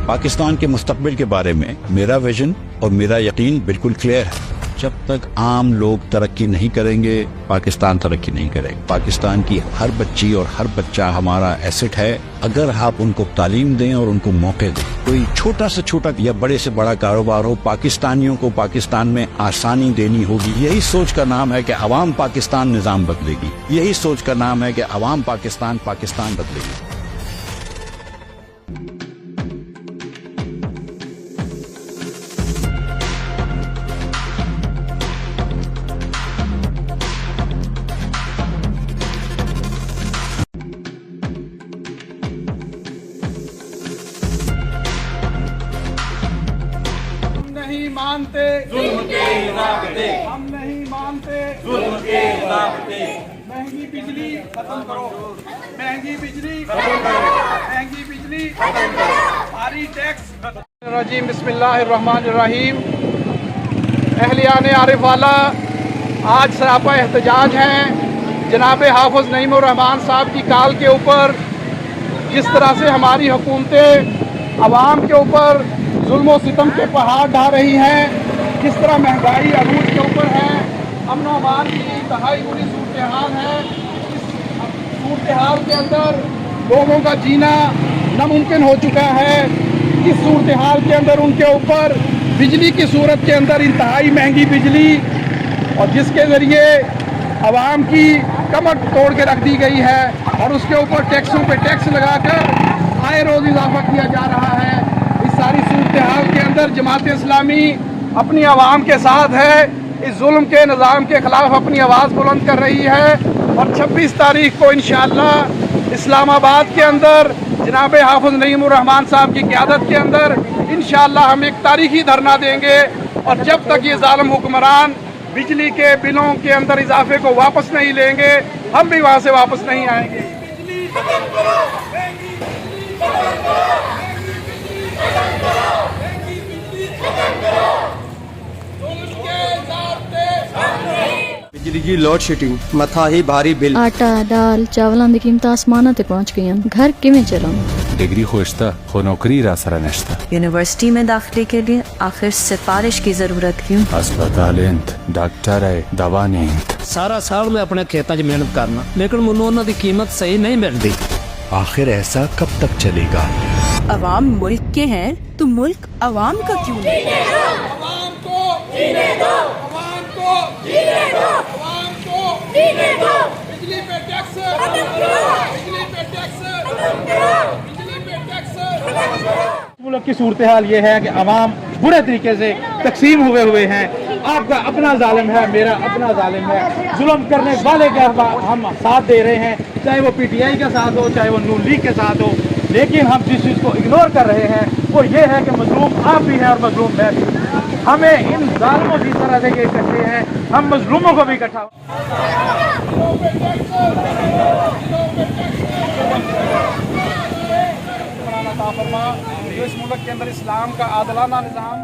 पाकिस्तान के मुस्तकबिल के बारे में मेरा विजन और मेरा यकीन बिल्कुल क्लियर है। जब तक आम लोग तरक्की नहीं करेंगे, पाकिस्तान तरक्की नहीं करेगा। पाकिस्तान की हर बच्ची और हर बच्चा हमारा एसेट है। अगर आप उनको तालीम दें और उनको मौके दें, कोई छोटा से छोटा या बड़े से बड़ा कारोबार हो, पाकिस्तानियों को पाकिस्तान में आसानी देनी होगी। यही सोच का नाम है कि अवाम पाकिस्तान निजाम बदलेगी। यही सोच का नाम है कि अवाम पाकिस्तान बदलेगी। नहीं मानते जुल्म के रास्ते, हम नहीं मानते जुल्म के रास्ते। महंगी बिजली खत्म करो, महंगी बिजली खत्म करो, महंगी बिजली खत्म करो, भारी टैक्स रजीम। बिस्मिल्लाहिर्रहमानिर्रहीम। अहलियाने आरिफ वाला आज सरापा एहतजाज हैं जनाब हाफिज नईमुर रहमान साहब की काल के ऊपर। जिस तरह से हमारी हुकूमतें अवाम के ऊपर जुल्म और सितम के पहाड़ ढा रही हैं, जिस तरह महंगाई अरूज के ऊपर है, अमन व अमान की इंतहाई बुरी सूरत हाल है। इस सूरत हाल के अंदर लोगों का जीना नामुमकिन हो चुका है। इस सूरत हाल के अंदर उनके ऊपर बिजली की सूरत के अंदर इंतहाई महंगी बिजली, और जिसके ज़रिए आवाम की कमर तोड़ के रख दी गई है, और उसके ऊपर टैक्सों पे टैक्स लगाकर आए रोज़ इजाफा किया जा रहा है। इस सारी सूरत हाल के अंदर जमात इस्लामी अपनी आवाम के साथ है। इस जुल्म के निज़ाम के ख़िलाफ़ अपनी आवाज़ बुलंद कर रही है, और 26 तारीख को इंशाअल्लाह इस्लामाबाद के अंदर जनाब हाफिज नईमुर रहमान साहब की क़यादत के अंदर इंशाअल्लाह हम एक तारीखी धरना देंगे। और जब तक ये ज़ालिम हुक्मरान बिजली के बिलों के अंदर इजाफे को वापस नहीं लेंगे, हम भी वहाँ से वापस नहीं आएंगे। बिजली की लोड शेडिंग, मथा ही भारी बिल, आटा दाल चावलों की कीमत आसमानों तक पहुँच गई। घर किवें चलाऊं? डिग्री खोजता हो नौकरी रासरा नश्ता। यूनिवर्सिटी में दाखिले के लिए आखिर सिफारिश की जरूरत क्यों? अस्पताल इंत, डॉक्टर है, दवा नहीं। सारा साल मैं अपने खेतों में मेहनत करना, लेकिन मुझे उन्हों की कीमत सही नहीं मिलती। आखिर ऐसा कब तक चलेगा? अवाम मुल्क के हैं तो मुल्क अवाम का क्यों नहीं? अवाम को जीने दो, अवाम को जीने दो, अवाम को जीने दो। बिजली पे टैक्स खत्म करो, बिजली पे टैक्स खत्म करो, बिजली पे टैक्स। मुल्क की सूरत हाल ये है कि अवाम बुरे तरीके से तकसीम हुए हैं। आपका अपना जालिम है, मेरा अपना जालिम है। जुल्म करने वाले का हम साथ दे रहे हैं, चाहे वो PTI का साथ हो, चाहे वो नून लीग के साथ हो। लेकिन हम जिस चीज़ को इग्नोर कर रहे हैं वो ये है कि मजलूम आप भी हैं और मजलूम मैं भी। हमें इन जालिमों की तरह से इकट्ठे हैं, हम मजलूमों को भी इकट्ठा जो इस मुल्क के अंदर इस्लाम का आदलाना निज़ाम